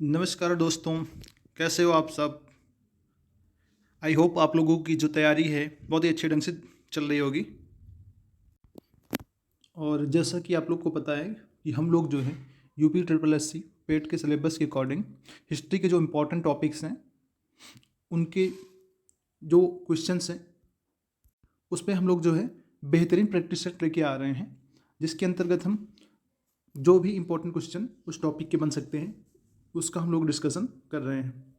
नमस्कार दोस्तों, कैसे हो आप सब? आई होप आप लोगों की जो तैयारी है बहुत ही अच्छे ढंग से चल रही होगी। और जैसा कि आप लोग को पता है कि हम लोग जो है यूपी ट्रिपल एस सी पेट के सिलेबस के अकॉर्डिंग हिस्ट्री के जो इम्पोर्टेंट टॉपिक्स हैं उनके जो क्वेश्चंस हैं उस पर हम लोग जो है बेहतरीन प्रैक्टिस सेट लेके आ रहे हैं, जिसके अंतर्गत हम जो भी इम्पोर्टेंट क्वेश्चन उस टॉपिक के बन सकते हैं उसका हम लोग डिस्कशन कर रहे हैं।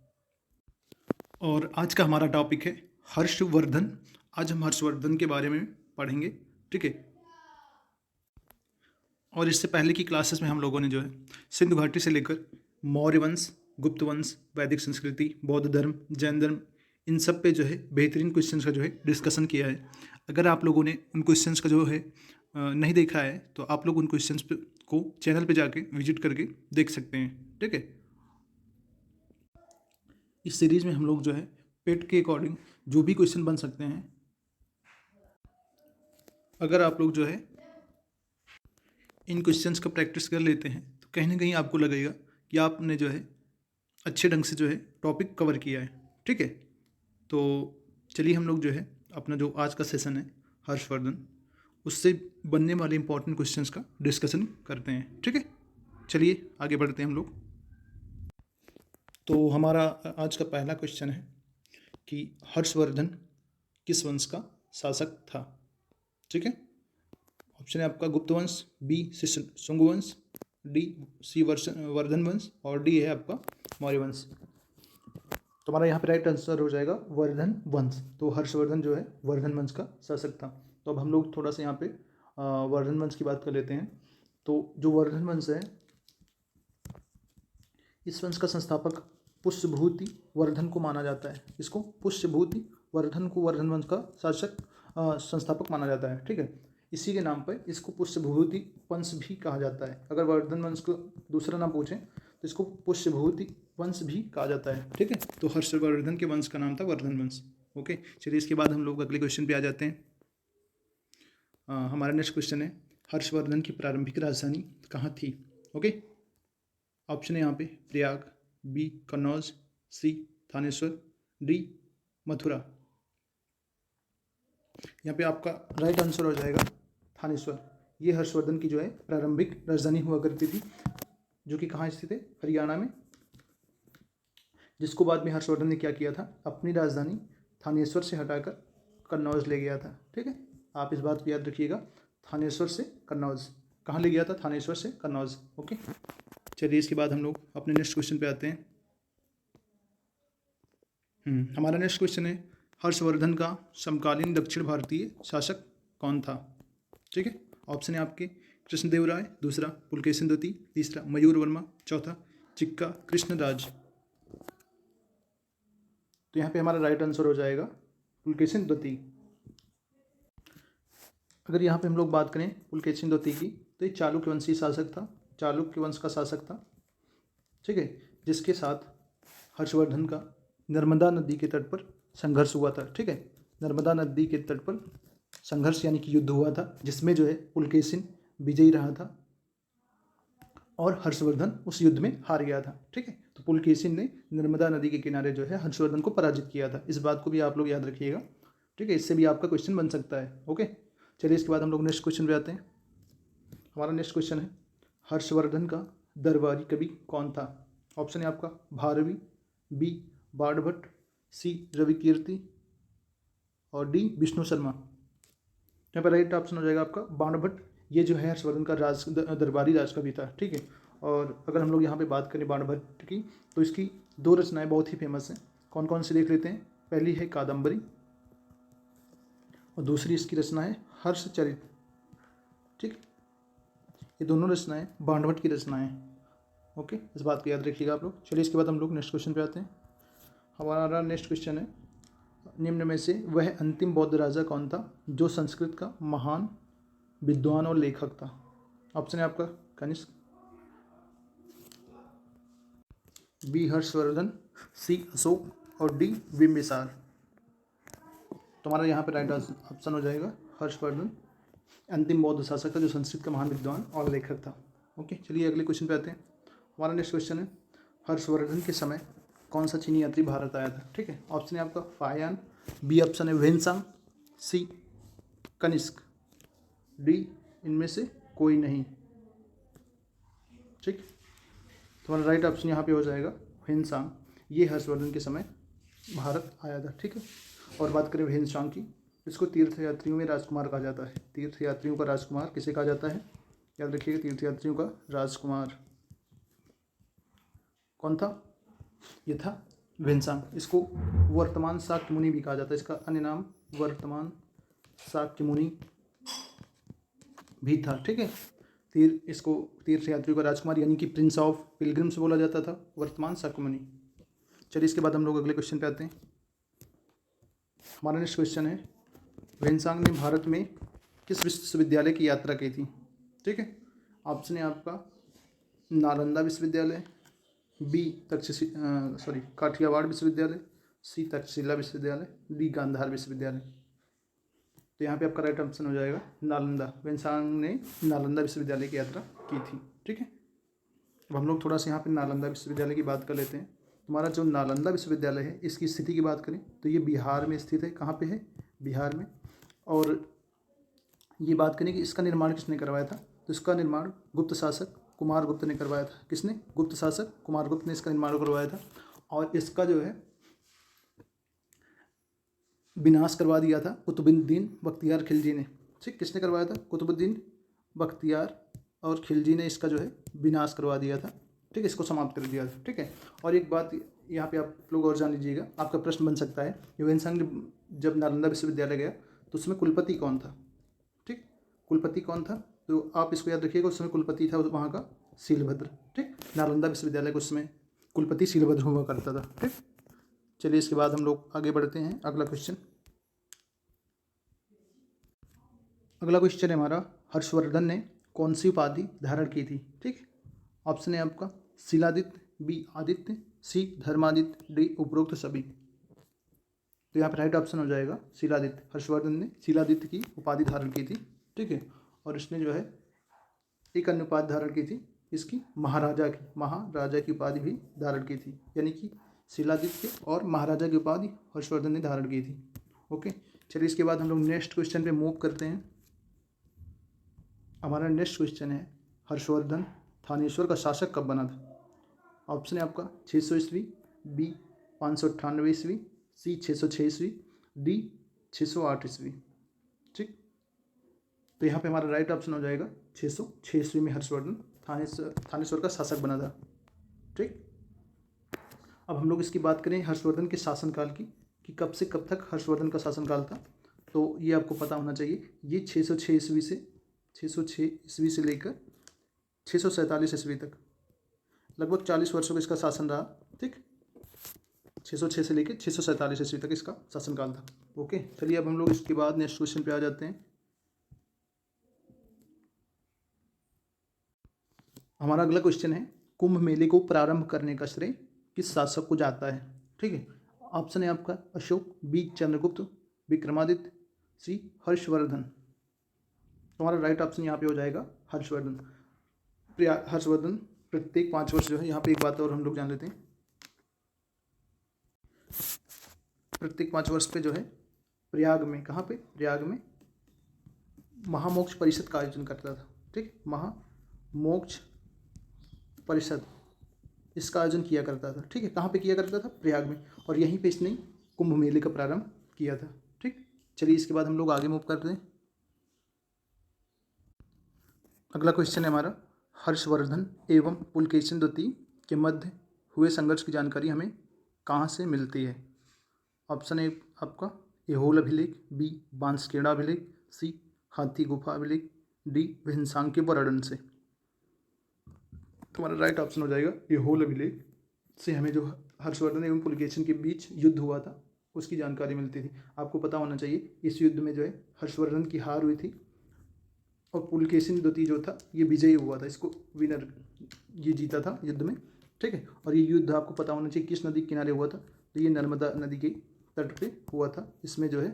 और आज का हमारा टॉपिक है हर्षवर्धन। आज हम हर्षवर्धन के बारे में पढ़ेंगे, ठीक है। और इससे पहले की क्लासेस में हम लोगों ने जो है सिंधु घाटी से लेकर मौर्य वंश, गुप्त वंश, वैदिक संस्कृति, बौद्ध धर्म, जैन धर्म, इन सब पे जो है बेहतरीन क्वेश्चंस का जो है डिस्कशन किया है। अगर आप लोगों ने उन क्वेश्चंस का जो है नहीं देखा है तो आप लोग उन क्वेश्चंस को चैनल पे जाके विजिट करके देख सकते हैं, ठीक है। इस सीरीज में हम लोग जो है पेट के अकॉर्डिंग जो भी क्वेश्चन बन सकते हैं, अगर आप लोग जो है इन क्वेश्चंस का प्रैक्टिस कर लेते हैं तो कहीं ना कहीं आपको लगेगा कि आपने जो है अच्छे ढंग से जो है टॉपिक कवर किया है, ठीक है। तो चलिए हम लोग जो है अपना जो आज का सेशन है हर्षवर्धन, उससे बनने वाले इंपॉर्टेंट क्वेश्चंस का डिस्कशन करते हैं, ठीक है। चलिए आगे बढ़ते हैं हम लोग। तो हमारा आज का पहला क्वेश्चन है कि हर्षवर्धन किस वंश का शासक था, ठीक है। ऑप्शन है आपका गुप्त वंश, बी शुंग वंश, डी सी वर्धन वंश और डी है आपका मौर्य वंश। तो हमारा यहाँ पे राइट आंसर हो जाएगा वर्धन वंश। तो हर्षवर्धन जो है वर्धन वंश का शासक था। तो अब हम लोग थोड़ा सा यहाँ पे वर्धन वंश की बात कर लेते हैं। तो जो वर्धन वंश है, इस वंश का संस्थापक पुष्यभूति वर्धन को माना जाता है। इसको पुष्यभूति वर्धन को वर्धन वंश का शासक संस्थापक माना जाता है, ठीक है। इसी के नाम पर इसको पुष्यभूति वंश भी कहा जाता है। अगर वर्धन वंश को दूसरा नाम पूछें तो इसको पुष्यभूति वंश भी कहा जाता है, ठीक है। तो हर्षवर्धन के वंश का नाम था वर्धन वंश, ओके। चलिए इसके बाद हम लोग अगले क्वेश्चन पे आ जाते हैं। हमारा नेक्स्ट क्वेश्चन है हर्षवर्धन की प्रारंभिक राजधानी कहाँ थी, ओके। ऑप्शन है यहाँ पे प्रयाग, बी कन्नौज, सी थानेश्वर, डी मथुरा। यहाँ पे आपका राइट आंसर हो जाएगा थानेश्वर। ये हर्षवर्धन की जो है प्रारंभिक राजधानी हुआ करती थी, जो कि कहाँ स्थित है, हरियाणा में, जिसको बाद में हर्षवर्धन ने क्या किया था, अपनी राजधानी थानेश्वर से हटाकर कन्नौज ले गया था, ठीक है। आप इस बात को याद रखिएगा, थानेश्वर से कन्नौज, कहाँ ले गया था, थानेश्वर से कन्नौज, ओके। चलिए इसके बाद हम लोग अपने नेक्स्ट क्वेश्चन पे आते हैं। हमारा नेक्स्ट क्वेश्चन है हर्षवर्धन का समकालीन दक्षिण भारतीय शासक कौन था, ठीक है। ऑप्शन है आपके कृष्णदेव राय, दूसरा पुलकेशिन द्वितीय, तीसरा मयूर वर्मा, चौथा चिक्का कृष्णराज। तो यहाँ पे हमारा राइट आंसर हो जाएगा पुलकेशिन द्वितीय। अगर यहाँ पे हम लोग बात करें पुलकेशिन द्वितीय की, तो ये चालुक्य वंशीय शासक था, चालुक्य वंश का शासक था, ठीक है, जिसके साथ हर्षवर्धन का नर्मदा नदी के तट पर संघर्ष हुआ था, ठीक है। नर्मदा नदी के तट पर संघर्ष यानी कि युद्ध हुआ था, जिसमें जो है पुलकेशिन विजयी रहा था और हर्षवर्धन उस युद्ध में हार गया था, ठीक है। तो पुलकेशिन ने नर्मदा नदी के किनारे जो है हर्षवर्धन को पराजित किया था। इस बात को भी आप लोग याद रखिएगा, ठीक है। इससे भी आपका क्वेश्चन बन सकता है, ओके। चलिए इसके बाद हम लोग नेक्स्ट क्वेश्चन पे आते हैं। हमारा नेक्स्ट क्वेश्चन है हर्षवर्धन का दरबारी कवि कौन था। ऑप्शन है आपका भारवी, बी बाणभट्ट, सी रविकीर्ति और डी विष्णु शर्मा। यहाँ पर राइट ऑप्शन हो जाएगा आपका बाणभट्ट। ये जो है हर्षवर्धन का दरबारी राजकवि था, ठीक है। और अगर हम लोग यहाँ पे बात करें बाणभट्ट की, तो इसकी दो रचनाएं बहुत ही फेमस हैं। कौन कौन सी देख लेते हैं। पहली है कादम्बरी और दूसरी इसकी रचना है हर्षचरित, ठीक। ये दोनों रचनाएं बाणभट्ट की रचनाएं हैं, ओके। इस बात को याद रखिएगा आप लोग। चलिए इसके बाद हम लोग नेक्स्ट क्वेश्चन पे आते हैं। हमारा नेक्स्ट क्वेश्चन है निम्न में से वह अंतिम बौद्ध राजा कौन था जो संस्कृत का महान विद्वान और लेखक था। ऑप्शन है आपका कनिष्क, बी हर्षवर्धन, सी अशोक और डी बिम्बिसार। तो हमारा यहाँ पे राइट ऑप्शन हो जाएगा हर्षवर्धन अंतिम बौद्ध शासक था जो संस्कृत का महान विद्वान और लेखक था, ओके। चलिए अगले क्वेश्चन पे आते हैं। हमारा नेक्स्ट क्वेश्चन है हर्षवर्धन के समय कौन सा चीनी यात्री भारत आया था? ठीक है, ऑप्शन है आपका फायान, बी ऑप्शन है वेनसांग, सी कनिष्क, डी इनमें से कोई नहीं। ठीक, तुम्हारा राइट ऑप्शन यहाँ पे हो जाएगा वेनसांग। ये हर्षवर्धन के समय भारत आया था। ठीक है, और बात करें वेनसांग की, इसको तीर्थयात्रियों में राजकुमार कहा जाता है। तीर्थयात्रियों का राजकुमार किसे कहा जाता है? याद रखिएगा, तीर्थयात्रियों का राजकुमार कौन था? ये था वेनसांग। इसको वर्तमान शाक्य मुनि भी कहा जाता है। इसका अन्य नाम वर्तमान शाक्य मुनि भी था। ठीक है, इसको तीर्थयात्रियों का राजकुमार यानी कि प्रिंस ऑफ पिलग्रिम्स बोला जाता था, वर्तमान शाक्य मुनि। चलिए इसके बाद हम लोग अगले क्वेश्चन पे आते हैं। हमारा नेक्स्ट क्वेश्चन है, वेनसांग ने भारत में किस विश्वविद्यालय की यात्रा की थी? ठीक है, ऑप्शन है आपका नालंदा विश्वविद्यालय, बी काठियावाड़ विश्वविद्यालय, सी तक्षशिला विश्वविद्यालय, डी गांधार विश्वविद्यालय। तो यहाँ पे आपका राइट ऑप्शन हो जाएगा नालंदा। वेनसांग ने नालंदा विश्वविद्यालय की यात्रा की थी। ठीक है, अब हम लोग थोड़ा सा यहाँ पे नालंदा विश्वविद्यालय की बात कर लेते हैं। तुम्हारा जो नालंदा विश्वविद्यालय है, इसकी स्थिति की बात करें तो ये बिहार में स्थित है। कहाँ पे है? बिहार में। और ये बात करें कि इसका निर्माण किसने करवाया था, तो इसका निर्माण गुप्त शासक कुमारगुप्त ने करवाया था। किसने? गुप्त शासक कुमारगुप्त ने इसका निर्माण करवाया था। और इसका जो है विनाश करवा दिया था कुतुबुद्दीन बख्तियार खिलजी ने। ठीक, किसने करवाया था? कुतुबुद्दीन बख्तियार और खिलजी ने इसका जो है विनाश करवा दिया था। ठीक है, इसको समाप्त कर दिया था। ठीक है, और एक बात यहाँ पे आप लोग और जान लीजिएगा, आपका प्रश्न बन सकता है कि वेनसांग ने जब नालंदा विश्वविद्यालय गया तो उसमें कुलपति कौन था? ठीक, कुलपति कौन था? तो आप इसको याद रखिएगा, उस समय कुलपति था वहाँ का शीलभद्र। ठीक, नालंदा विश्वविद्यालय को उस समय कुलपति शीलभद्र हुआ करता था। ठीक, चलिए इसके बाद हम लोग आगे बढ़ते हैं। अगला क्वेश्चन है हमारा, हर्षवर्धन ने कौन सी उपाधि धारण की थी? ठीक, ऑप्शन है आपका शिलादित्य, बी आदित्य, सी धर्मादित्य, डी उपरोक्त सभी। तो यहाँ पर राइट ऑप्शन हो जाएगा शिलादित्य। हर्षवर्धन ने शिलादित्य की उपाधि धारण की थी। ठीक है, और इसने जो है एक अन्य उपाधि धारण की थी, इसकी महाराजा की उपाधि भी धारण की थी। यानी कि शिलादित्य और महाराजा की उपाधि हर्षवर्धन ने धारण की थी। ओके, चलिए इसके बाद हम लोग नेक्स्ट क्वेश्चन पे मूव करते हैं। हमारा नेक्स्ट क्वेश्चन है, हर्षवर्धन थानेश्वर का शासक कब बना था? ऑप्शन है आपका 600 ईस्वी, बी 598 ईस्वी, सी 606 ईस्वी, डी 608 ईस्वी। ठीक, तो यहाँ पे हमारा राइट ऑप्शन हो जाएगा 606 ईस्वी में हर्षवर्धन थानेश्वर का शासक बना था। ठीक, अब हम लोग इसकी बात करें हर्षवर्धन के शासनकाल की, कि कब से कब तक हर्षवर्धन का शासनकाल था। तो ये आपको पता होना चाहिए, ये 606 ईस्वी से लेकर 647 ईस्वी तक लगभग 40 वर्षों का इसका शासन रहा। ठीक, 606 से लेकर 647 ईस्वी तक इसका शासनकाल था। ओके, चलिए अब हम लोग इसके बाद नेक्स्ट क्वेश्चन पे आ जाते हैं। हमारा अगला क्वेश्चन है, कुंभ मेले को प्रारंभ करने का श्रेय किस शासक को जाता है? ठीक है, ऑप्शन है आपका अशोक, बी चंद्रगुप्त, विक्रमादित्य, सी हर्षवर्धन। तुम्हारा राइट ऑप्शन यहाँ पे हो जाएगा हर्षवर्धन। हर्षवर्धन प्रत्येक 5 वर्ष जो है, यहाँ पे एक बात और हम लोग जान लेते हैं, प्रत्येक 5 वर्ष पे जो है प्रयाग में, कहाँ पे? प्रयाग में महामोक्ष परिषद का आयोजन करता था। ठीक, महामोक्ष परिषद इसका आयोजन किया करता था। ठीक है, कहाँ पे किया करता था? प्रयाग में। और यहीं पे इसने कुंभ मेले का प्रारंभ किया था। ठीक, चलिए इसके बाद हम लोग आगे मूव करते हैं। अगला क्वेश्चन है हमारा, हर्षवर्धन एवं पुलकेशिन द्वितीय के मध्य हुए संघर्ष की जानकारी हमें कहाँ से मिलती है? ऑप्शन है आपका ऐहोल अभिलेख, बी बांसखेड़ा अभिलेख, सी हाथी गुफा अभिलेख, डी वेनसांग के वर्णन से। तुम्हारा राइट ऑप्शन हो जाएगा ऐहोल अभिलेख से हमें जो हर्षवर्धन एवं पुलकेशिन के बीच युद्ध हुआ था उसकी जानकारी मिलती थी। आपको पता होना चाहिए, इस युद्ध में जो है हर्षवर्धन की हार हुई थी और पुलकेशिन द्वितीय जो था ये विजयी हुआ था, इसको विनर ये जीता था युद्ध में। ठीक है, और ये युद्ध आपको पता होना चाहिए किस नदी के किनारे हुआ था, तो ये नर्मदा नदी के तट पे हुआ था। इसमें जो है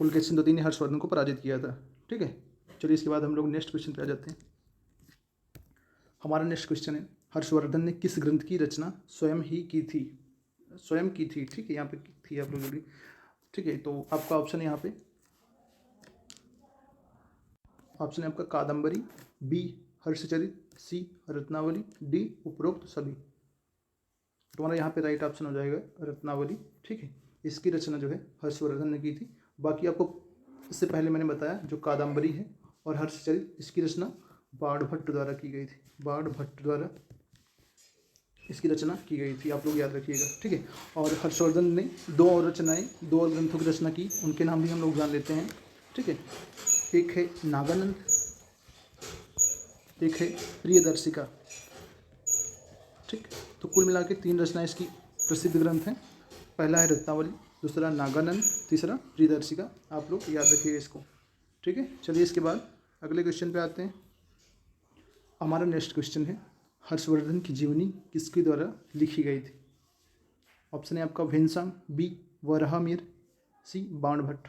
पुलकेशिन द्वितीय ने हर्षवर्धन को पराजित किया था। ठीक है, चलिए इसके बाद हम लोग नेक्स्ट क्वेश्चन पे आ जाते हैं। हमारा नेक्स्ट क्वेश्चन है, हर्षवर्धन ने किस ग्रंथ की रचना स्वयं की थी, ठीक है, यहाँ पे थी आप लोगों की, ठीक है। तो आपका ऑप्शन है यहाँ पे, ऑप्शन है आपका कादम्बरी, बी हर्षचरित, सी रत्नावली, डी उपरोक्त सभी। तुम्हारा यहाँ पे राइट ऑप्शन हो जाएगा रत्नावली, ठीक है। इसकी रचना जो है हर्षवर्धन ने की थी। बाकी आपको इससे पहले मैंने बताया जो कादम्बरी है और हर्षचरित, इसकी रचना बाणभट्ट द्वारा की गई थी, बाणभट्ट द्वारा इसकी रचना की गई थी, आप लोग याद रखिएगा, ठीक है। और हर्षवर्धन ने दो और ग्रंथों की रचना की, उनके नाम भी हम लोग जान लेते हैं, ठीक है। एक है नागानंद, एक है प्रियदर्शिका, ठीक। तो कुल मिला के 3 रचनाएं इसकी प्रसिद्ध ग्रंथ हैं। पहला है रत्नावली, दूसरा नागानंद, तीसरा प्रियदर्शिका। आप लोग याद रखिएगा इसको, ठीक है। चलिए इसके बाद अगले क्वेश्चन पे आते हैं। हमारा नेक्स्ट क्वेश्चन है हर्षवर्धन की जीवनी किसके द्वारा लिखी गई थी। ऑप्शन है आपका भीमसेन, बी वराहमिहिर, सी बाणभट्ट।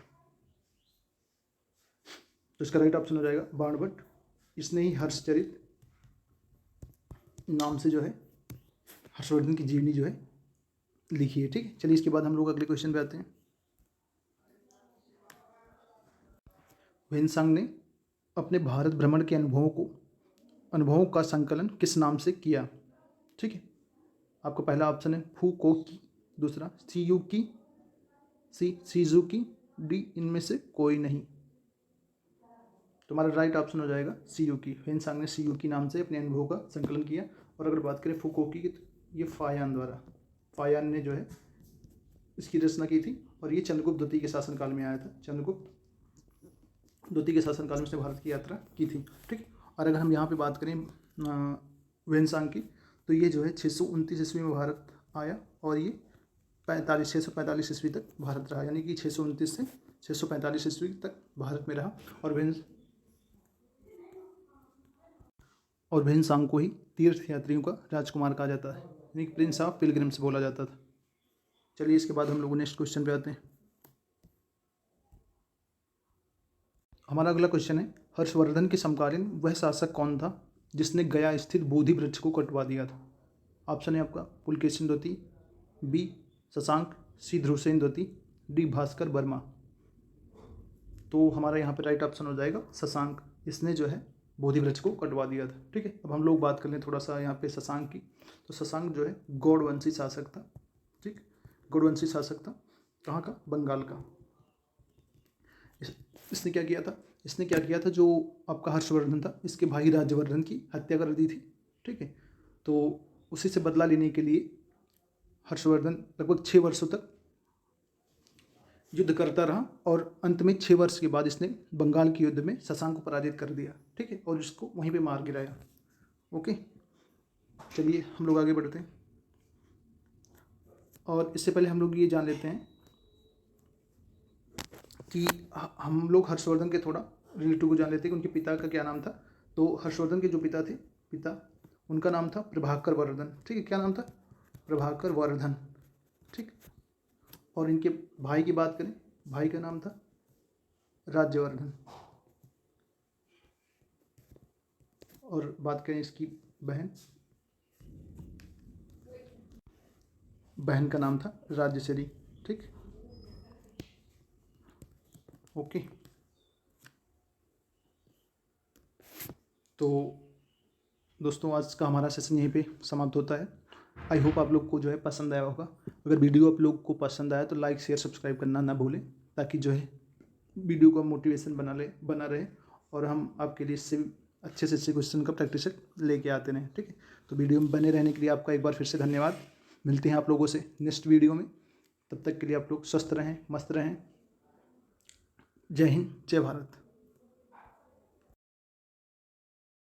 तो इसका राइट ऑप्शन हो जाएगा बाणभट्ट। इसने ही हर्षचरित नाम से जो है हर्षवर्धन की जीवनी जो है लिखी है, ठीक है। चलिए इसके बाद हम लोग अगले क्वेश्चन पे आते हैं। भीमसेन ने अपने भारत भ्रमण के अनुभवों का संकलन किस नाम से किया, ठीक है। आपका पहला ऑप्शन है फुकोकी, दूसरा शिजुकी, सी शिजुकी, डी इनमें से कोई नहीं। तुम्हारा राइट ऑप्शन हो जाएगा शिजुकी। भीमसेन ने शिजुकी नाम से अपने अनुभव का संकलन किया। और अगर बात करें फुकोकी की, तो ये फायान ने जो है इसकी रचना की थी और ये चंद्रगुप्त द्वितीय के शासनकाल में आया था। चंद्रगुप्त द्वितीय के शासनकाल में उसने भारत की यात्रा की थी, ठीक। और अगर हम यहाँ पे बात करें भीमसेन की, तो ये जो है 629 ईस्वी में भारत आया और ये 645 ईस्वी तक भारत रहा, यानी कि 629 से 645 ईस्वी तक भारत में रहा। और भीमसेन को ही तीर्थ यात्रियों का राजकुमार कहा जाता है, यानी कि प्रिंस ऑफ पिलग्रिम्स बोला जाता था। चलिए इसके बाद हम लोग नेक्स्ट क्वेश्चन पे आते हैं। हमारा अगला क्वेश्चन है हर्षवर्धन के समकालीन वह शासक कौन था जिसने गया स्थित बोधि वृक्ष को कटवा दिया था। ऑप्शन है आपका पुलकेशिन द्वितीय, बी शशांक, सी ध्रुवसेन द्वितीय, डी भास्कर वर्मा। तो हमारा यहाँ पे राइट ऑप्शन हो जाएगा शशांक। इसने जो है बोधि वृक्ष को कटवा दिया था, ठीक है। अब हम लोग बात कर लें थोड़ा सा यहाँ पे शशांक की। तो शशांक जो है गौड़वंशी शासक था, ठीक। गौड़वंशी शासक था, कहाँ का, बंगाल का। इसने क्या किया था, जो आपका हर्षवर्धन था इसके भाई राज्यवर्धन की हत्या कर दी थी, ठीक है। तो उसी से बदला लेने के लिए हर्षवर्धन लगभग 6 वर्षों तक युद्ध करता रहा और अंत में 6 वर्ष के बाद इसने बंगाल के युद्ध में शशांक को पराजित कर दिया, ठीक है, और इसको वहीं पे मार गिराया। ओके, चलिए हम लोग आगे बढ़ते हैं। और इससे पहले हम लोग ये जान लेते हैं कि हम लोग हर्षवर्धन के थोड़ा रिलेटिव को जान लेते हैं कि उनके पिता का क्या नाम था। तो हर्षवर्धन के जो पिता उनका नाम था प्रभाकर वर्धन, ठीक है। क्या नाम था, प्रभाकर वर्धन, ठीक। और इनके भाई की बात करें, भाई का नाम था राज्यवर्धन। और बात करें इसकी बहन का नाम था राजश्री, ठीक। ओके, तो दोस्तों आज का हमारा सेशन यहीं पे समाप्त होता है। आई होप आप लोग को जो है पसंद आया होगा। अगर वीडियो आप लोग को पसंद आया तो लाइक शेयर सब्सक्राइब करना ना भूलें, ताकि जो है वीडियो का मोटिवेशन बना रहे और हम आपके लिए इससे अच्छे से अच्छे क्वेश्चन का प्रैक्टिस लेके आते रहें, ठीक है। तो वीडियो में बने रहने के लिए आपका एक बार फिर से धन्यवाद। मिलते हैं आप लोगों से नेक्स्ट वीडियो में। तब तक के लिए आप लोग स्वस्थ रहें, मस्त रहें। जय हिंद, जय भारत।